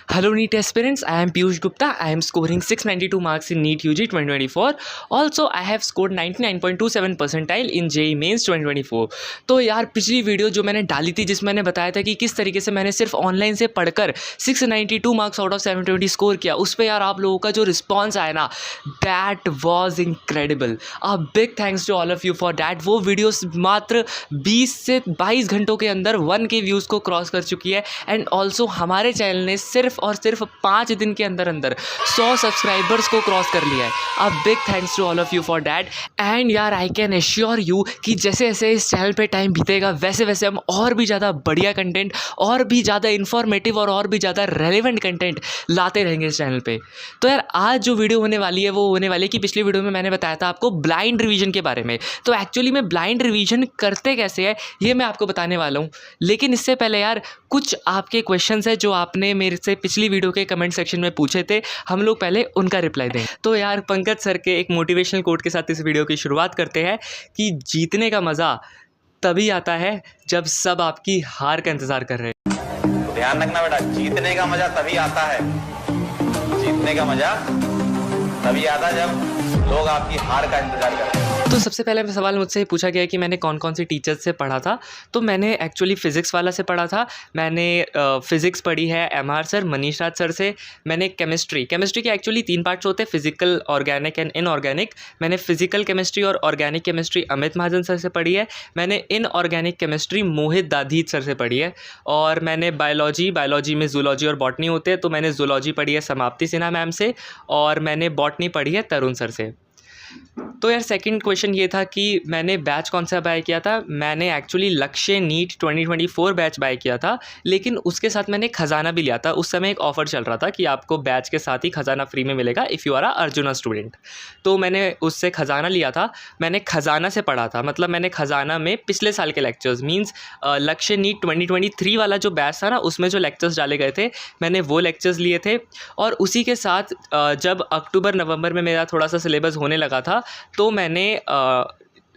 Hello NEET aspirants, I am Piyush Gupta. I am scoring 692 marks in NEET UG 2024. Also, I have scored 99.27 percentile in JEE Mains 2024. तो यार पिछली video जो मैंने डाली थी जिसमें मैंने बताया था कि किस तरीके से मैंने सिर्फ ऑनलाइन से पढ़कर 692 मार्क्स आउट ऑफ 720 स्कोर किया, उस पर यार आप लोगों का जो रिस्पॉन्स आया ना, that was incredible. A big thanks to all of you for that. वो वीडियोस मात्र 20 से 22 घंटों के अंदर 1K व्यूज़ को क्रॉस कर चुकी है। एंड ऑल्सो हमारे चैनल ने सिर्फ और सिर्फ 5 दिन के अंदर 100 सब्सक्राइबर्स को क्रॉस कर लिया है। A big thanks to all of you for that. And यार आई कैन एश्योर यू कि जैसे जैसे इस चैनल पे टाइम बीतेगा वैसे वैसे हम और भी ज़्यादा बढ़िया कंटेंट, और भी ज़्यादा इन्फॉर्मेटिव और भी ज़्यादा रेलेवेंट कंटेंट लाते रहेंगे इस चैनल पे। तो यार आज जो वीडियो होने वाली है वो होने वाली है कि पिछली वीडियो में मैंने बताया था आपको ब्लाइंड रिवीजन के बारे में। तो एक्चुअली में ब्लाइंड रिवीजन करते कैसे है ये मैं आपको बताने वाला हूँ। लेकिन इससे पहले यार कुछ आपके क्वेश्चंस है जो आपने मेरे से पिछली वीडियो के कमेंट सेक्शन में पूछे थे, हम लोग पहले उनका रिप्लाई दें। तो यार पंकज सर के एक मोटिवेशनल कोट के साथ इस वीडियो की शुरुआत करते हैं कि जीतने का मज़ा तभी आता है जब सब आपकी हार का इंतज़ार कर रहे हैं। ध्यान रखना बेटा, जीतने का मजा तभी आता है, जीतने का मजा तभी आता है जब लोग आपकी हार का इंतजार कर रहे हैं। तो सबसे पहले सवाल मुझसे पूछा गया कि मैंने कौन कौन सी टीचर्स से पढ़ा था। तो मैंने एक्चुअली फ़िज़िक्स वाला से पढ़ा था। मैंने फ़िज़िक्स पढ़ी है MR सर, मनीष राज सर से। मैंने केमिस्ट्री के एक्चुअली 3 पार्ट्स होते हैं, फिजिकल, ऑर्गेनिक एंड इनऑर्गेनिक। मैंने फिजिकल केमिस्ट्री और organic chemistry Amit Mahajan sir से पढ़ी है। मैंने इनऑर्गेनिक केमिस्ट्री मोहित दाधीच सर से पढ़ी है। और मैंने बायोलॉजी में जूलॉजी और बॉटनी होते हैं, तो मैंने जूलॉजी पढ़ी है समाप्ति सिन्हा मैम से, और मैंने बॉटनी पढ़ी है तरुण सर से। तो यार सेकंड क्वेश्चन ये था कि मैंने बैच कौन सा बाय किया था। मैंने एक्चुअली लक्ष्य नीट 2024 बैच बाय किया था, लेकिन उसके साथ मैंने खजाना भी लिया था। उस समय एक ऑफ़र चल रहा था कि आपको बैच के साथ ही खजाना फ्री में मिलेगा if you are a Arjuna student. तो मैंने उससे खजाना लिया था। मैंने खजाना से पढ़ा था, मतलब मैंने खजाना में पिछले साल के लेक्चर्स मीन्स लक्ष्य नीट 2023 वाला जो बैच था ना, उसमें जो लेक्चर्स डाले गए थे मैंने वो लेक्चर्स लिए थे। और उसी के साथ जब अक्टूबर नवंबर में मेरा थोड़ा सा सिलेबस होने लगा था तो मैंने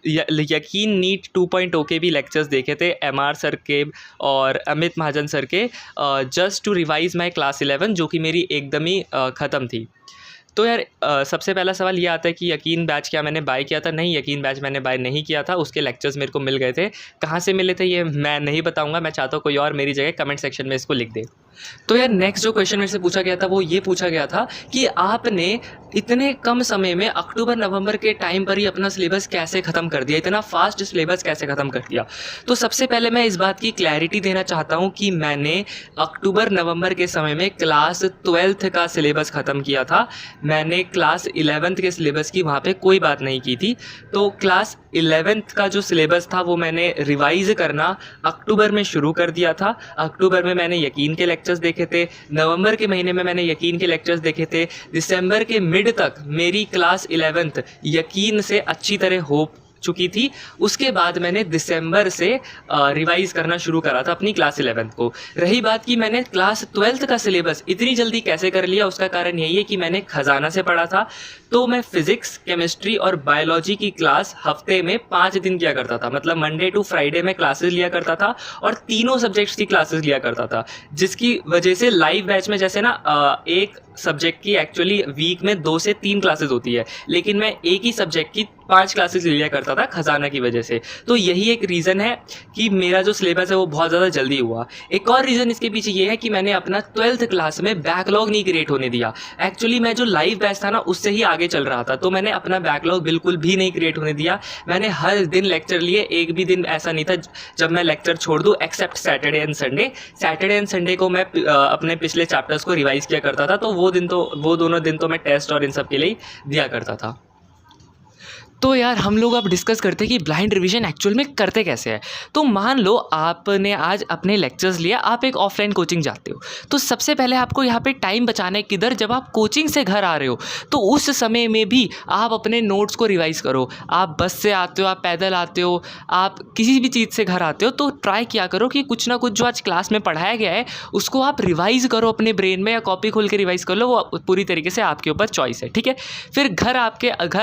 यकीन नीट 2.0 के भी लेक्चर्स देखे थे, MR सर के और अमित महाजन सर के, just to revise my class 11 जो कि मेरी एकदम ही ख़त्म थी। तो यार सबसे पहला सवाल ये आता है कि यकीन बैच क्या मैंने बाय किया था। नहीं, यकीन बैच मैंने बाय नहीं किया था। उसके लेक्चर्स मेरे को मिल गए थे। कहाँ से मिले थे ये मैं नहीं बताऊंगा, मैं चाहता हूँ कोई और मेरी जगह कमेंट सेक्शन में इसको लिख दे। तो यार नेक्स्ट जो क्वेश्चन मेरे से पूछा गया था वो ये पूछा गया था कि आपने इतने कम समय में अक्टूबर नवंबर के टाइम पर ही अपना सिलेबस कैसे ख़त्म कर दिया, इतना फास्ट सिलेबस कैसे ख़त्म कर दिया। तो सबसे पहले मैं इस बात की क्लैरिटी देना चाहता हूँ कि मैंने अक्टूबर नवंबर के समय में क्लास 12th का सिलेबस ख़त्म किया था। मैंने क्लास 11th के सिलेबस की वहाँ पे कोई बात नहीं की थी। तो क्लास 11th का जो सिलेबस था वो मैंने रिवाइज़ करना अक्टूबर में शुरू कर दिया था। अक्टूबर में मैंने यकीन के लेक्चर्स देखे थे, नवंबर के महीने में मैंने यकीन के लेक्चर्स देखे थे, दिसंबर के मिड तक मेरी क्लास 11th यकीन से अच्छी तरह हो चुकी थी। उसके बाद मैंने दिसंबर से रिवाइज करना शुरू करा था अपनी क्लास 11th को। रही बात कि मैंने क्लास 12th का सिलेबस इतनी जल्दी कैसे कर लिया, उसका कारण यही है कि मैंने खजाना से पढ़ा था। तो मैं फिजिक्स, केमिस्ट्री और बायोलॉजी की क्लास हफ्ते में 5 दिन किया करता था, मतलब मंडे टू फ्राइडे में क्लासेस लिया करता था और तीनों सब्जेक्ट्स की क्लासेस लिया करता था, जिसकी वजह से लाइव बैच में जैसे ना एक सब्जेक्ट की एक्चुअली वीक में 2 से 3 क्लासेस होती है, लेकिन मैं एक ही सब्जेक्ट की 5 क्लासेस लिया करता था खजाना की वजह से। तो यही एक रीज़न है कि मेरा जो सिलेबस है वो बहुत ज़्यादा जल्दी हुआ। एक और रीज़न इसके पीछे ये है कि मैंने अपना 12th क्लास में बैकलॉग नहीं क्रिएट होने दिया। एक्चुअली मैं जो लाइव बैच था ना उससे ही आगे चल रहा था, तो मैंने अपना बैकलॉग बिल्कुल भी नहीं क्रिएट होने दिया। मैंने हर दिन लेक्चर लिए, एक भी दिन ऐसा नहीं था जब मैं लेक्चर छोड़ दूँ except Saturday and Sunday. Saturday and Sunday को मैं अपने पिछले चैप्टर्स को रिवाइज़ किया करता था, तो वो दोनों दिन तो मैं टेस्ट और इन सब के लिए दिया करता था। तो यार हम लोग अब डिस्कस करते हैं कि ब्लाइंड रिवीजन एक्चुअल में करते कैसे हैं। तो मान लो आपने आज अपने लेक्चर्स लिया, आप एक ऑफलाइन कोचिंग जाते हो, तो सबसे पहले आपको यहाँ पे टाइम बचाना है किधर, जब आप कोचिंग से घर आ रहे हो तो उस समय में भी आप अपने नोट्स को रिवाइज़ करो। आप बस से आते हो, आप पैदल आते हो, आप किसी भी चीज़ से घर आते हो, तो ट्राई किया करो कि कुछ ना कुछ जो आज क्लास में पढ़ाया गया है उसको आप रिवाइज़ करो अपने ब्रेन में, या कॉपी खोल के रिवाइज़ कर लो, वो पूरी तरीके से आपके ऊपर चॉइस है, ठीक है। फिर घर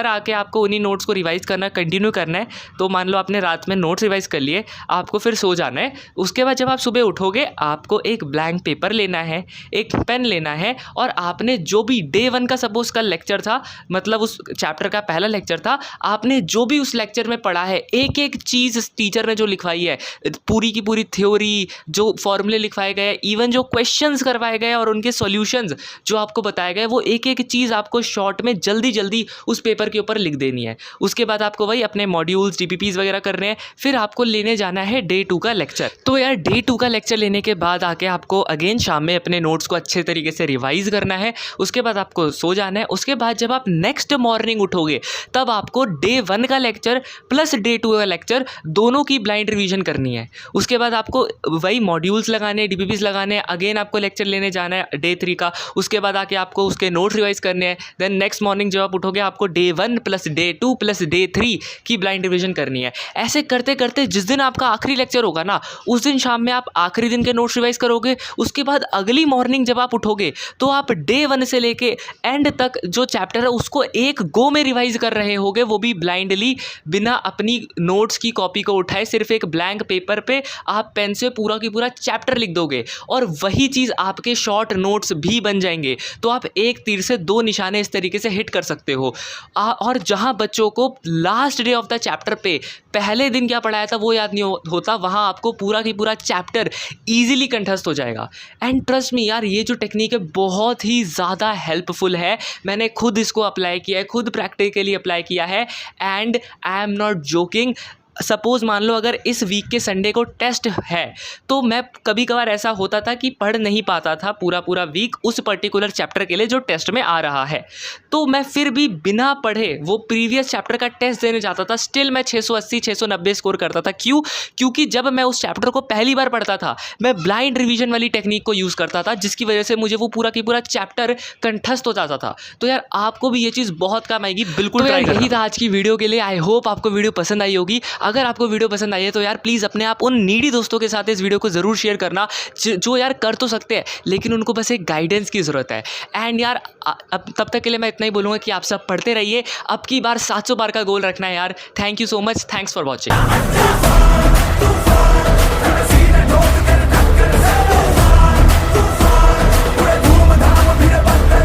आके आपको उन्हीं नोट्स नोट्स को रिवाइज़ करना कंटिन्यू करना है। तो मान लो आपने रात में नोट्स रिवाइज़ कर लिए, आपको फिर सो जाना है। उसके बाद जब आप सुबह उठोगे आपको एक ब्लैंक पेपर लेना है, एक पेन लेना है और आपने जो भी डे 1 का सपोज़ कल लेक्चर था, मतलब उस चैप्टर का पहला लेक्चर था, आपने जो भी उस लेक्चर में पढ़ा है, एक-एक चीज़ टीचर ने जो लिखवाई है, पूरी की पूरी थ्योरी, जो फॉर्मूले लिखवाए गए, इवन जो क्वेश्चंस करवाए गए और उनके सॉल्यूशंस जो आपको बताए गए, वो एक-एक चीज़ आपको शॉर्ट में जल्दी-जल्दी उस पेपर के ऊपर लिख देनी है। उसके बाद आपको वही अपने मॉड्यूल्स, डीपीपीज़ वगैरह करने हैं, फिर आपको लेने जाना है डे 2 का लेक्चर। तो यार डे 2 का लेक्चर लेने के बाद आके आपको अगेन शाम में अपने नोट्स को अच्छे तरीके से रिवाइज़ करना है। उसके बाद आपको सो जाना है। उसके बाद जब आप नेक्स्ट मॉर्निंग उठोगे तब आपको डे 1 का लेक्चर प्लस डे 2 का लेक्चर दोनों की ब्लाइंड रिवीजन करनी है। उसके बाद आपको वही मॉड्यूल्स लगाने, डीपीपीज़ लगाने, अगेन आपको लेक्चर लेने जाना है डे 3 का। उसके बाद आके आपको उसके नोट्स रिवाइज करने हैं। देन नेक्स्ट मॉर्निंग जब आप उठोगे आपको day 1 plus day 2 plus day 3 की ब्लाइंड रिवीजन करनी है। ऐसे करते करते जिस दिन आपका आखिरी लेक्चर होगा ना, उस दिन शाम में आप आखिरी दिन के नोट्स रिवाइज करोगे। उसके बाद अगली मॉर्निंग जब आप उठोगे तो आप डे 1 से लेके एंड तक जो चैप्टर है उसको एक गो में रिवाइज कर रहे होगे, वो भी ब्लाइंडली, बिना अपनी नोट्स की कॉपी को उठाए। सिर्फ एक ब्लैंक पेपर पे आप पेन से पूरा की पूरा चैप्टर लिख दोगे और वही चीज़ आपके शॉर्ट नोट्स भी बन जाएंगे। तो आप एक तीर से दो निशाने इस तरीके से हिट कर सकते हो। और जहाँ बच्चों को last day of the chapter पे पहले दिन क्या पढ़ाया था वो याद नहीं होता, वहाँ आपको पूरा की पूरा चैप्टर ईजिली कंठस्थ हो जाएगा। एंड ट्रस्ट मी यार, ये जो टेक्निक है बहुत ही ज़्यादा हेल्पफुल है। मैंने खुद इसको अप्लाई किया है, खुद प्रैक्टिकली अप्लाई किया है and I am not joking. Suppose मान लो अगर इस वीक के संडे को टेस्ट है तो मैं कभी कभार ऐसा होता था कि पढ़ नहीं पाता था पूरा वीक उस पर्टिकुलर चैप्टर के लिए जो टेस्ट में आ रहा है। तो मैं फिर भी बिना पढ़े वो प्रीवियस चैप्टर का टेस्ट देने जाता था। स्टिल मैं 680 690 स्कोर करता था। क्यों? क्योंकि जब मैं उस चैप्टर को पहली बार पढ़ता था मैं ब्लाइंड रिवीजन वाली टेक्निक को यूज़ करता था, जिसकी वजह से मुझे वो पूरा की पूरा चैप्टर कंठस्थ हो जाता था। तो यार आपको भी ये चीज़ बहुत काम आएगी, बिल्कुल ट्राई करना। यही था आज की वीडियो के लिए। आई होप आपको वीडियो पसंद आई होगी। अगर आपको वीडियो पसंद आई है तो यार प्लीज़ अपने आप उन नीडी दोस्तों के साथ इस वीडियो को ज़रूर शेयर करना जो यार कर तो सकते हैं लेकिन उनको बस एक गाइडेंस की ज़रूरत है। एंड यार अब तब तक के लिए मैं इतना ही बोलूँगा कि आप सब पढ़ते रहिए। अब की बार 700 बार का गोल रखना है यार। Thank you so much. Thanks for watching.